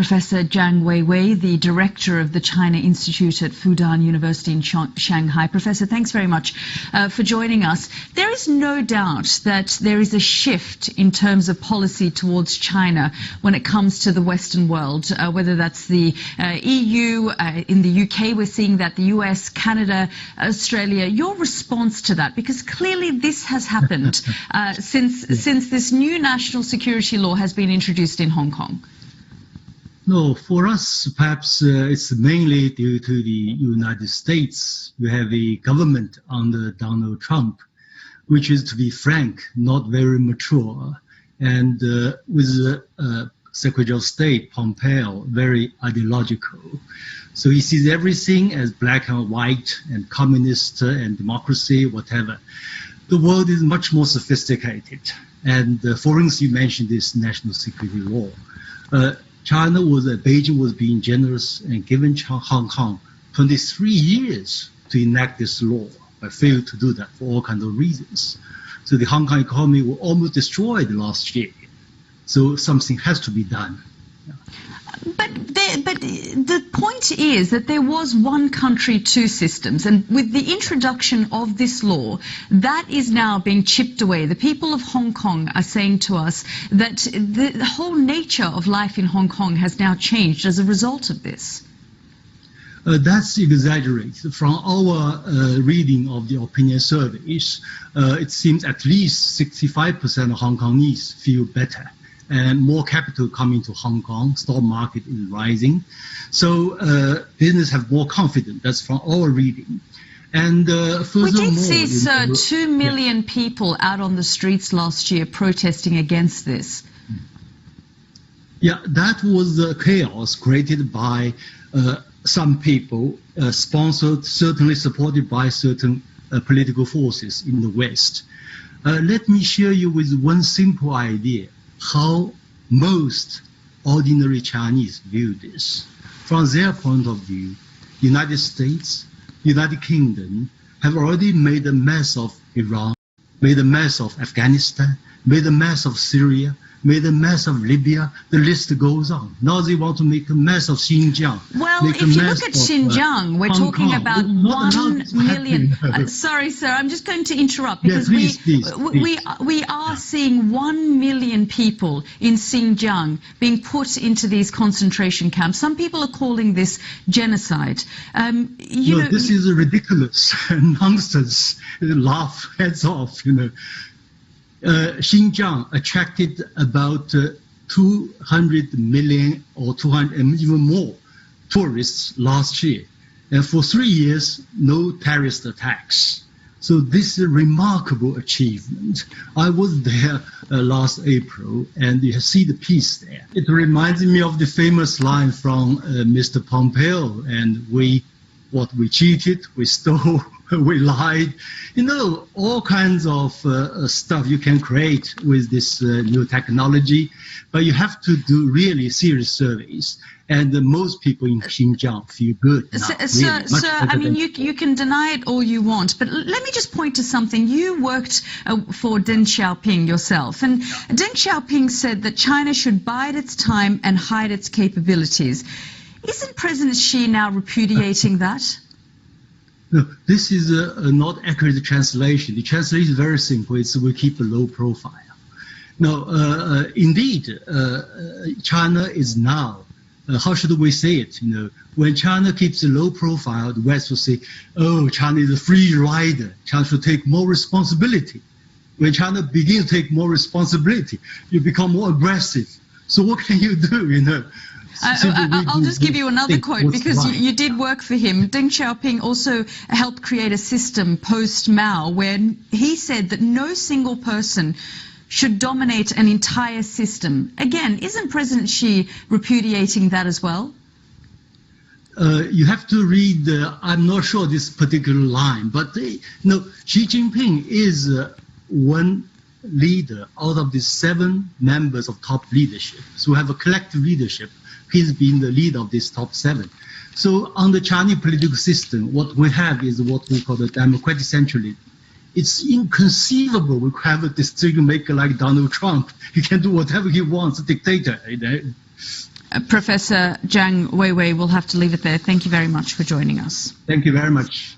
Professor张维为, the director of the China Institute at Fudan University in Shanghai. Professor, thanks very much for joining us. There is no doubt that there is a shift in terms of policy towards China when it comes to the Western world, whether that's the EU, in the UK we're seeing that, the US, Canada, Australia. Your response to that, because clearly this has happened since this new national security law has been introduced in Hong Kong. No, for us, perhaps it's mainly due to the United States. We have a government under Donald Trump, which is, to be frank, not very mature, and with Secretary of State Pompeo, very ideological. So he sees everything as black and white and communist and democracy, whatever. The world is much more sophisticated. And for instance, you mentioned this national security law. Beijing was being generous and given Hong Kong 23 years to enact this law, but failed to do that for all kinds of reasons. So the Hong Kong economy was almost destroyed last year. So something has to be done. But the point is that there was one country, two systems, and with the introduction of this law, that is now being chipped away. The people of Hong Kong are saying to us that the whole nature of life in Hong Kong has now changed as a result of this. That's exaggerated. From our reading of the opinion surveys, it seems at least 65% of Hong Kongese feel better. And more capital coming to Hong Kong, stock market is rising. So business have more confidence. That's from our reading. And furthermore, we did see, sir, 2 million people out on the streets last year protesting against this. Yeah, that was the chaos created by some people, sponsored, certainly supported by certain political forces in the West. Let me share you with one simple idea how most ordinary Chinese view this. From their point of view, United States, United Kingdom have already made a mess of Iran, made a mess of Afghanistan, made a mess of Syria, made a mess of Libya, the list goes on. Now they want to make a mess of Xinjiang. Well, if you look at Xinjiang, we're talking about 1 million. Sorry, sir, I'm just going to interrupt because we are seeing 1 million people in Xinjiang being put into these concentration camps. Some people are calling this genocide. This is ridiculous nonsense. Laugh heads off, Xinjiang attracted about 200 million or 200 and even more tourists last year. And for 3 years, no terrorist attacks. So this is a remarkable achievement. I was there last April, and you see the peace there. It reminds me of the famous line from Mr. Pompeo, and we cheated, we stole, we lied. All kinds of stuff you can create with this new technology, but you have to do really serious surveys. And most people in Xinjiang feel good now. Sir, I mean, you can deny it all you want, but let me just point to something. You worked for Deng Xiaoping yourself, and Deng Xiaoping said that China should bide its time and hide its capabilities. Isn't President Xi now repudiating that? No, this is not accurate translation. The translation is very simple. It's we keep a low profile. No, indeed, China is now, how should we say it? When China keeps a low profile, the West will say, oh, China is a free rider. China should take more responsibility. When China begins to take more responsibility, you become more aggressive. So what can you do, I'll just give you another quote because you did work for him. Deng Xiaoping also helped create a system post-Mao where he said that no single person should dominate an entire system. Again, isn't President Xi repudiating that as well? You have to read, I'm not sure this particular line, but Xi Jinping is one leader out of the 7 members of top leadership. So we have a collective leadership. He's been the leader of this top 7. So on the Chinese political system, what we have is what we call the democratic centralism. It's inconceivable we have a decision maker like Donald Trump. He can do whatever he wants, a dictator. Professor Zhang Weiwei, we'll have to leave it there. Thank you very much for joining us. Thank you very much.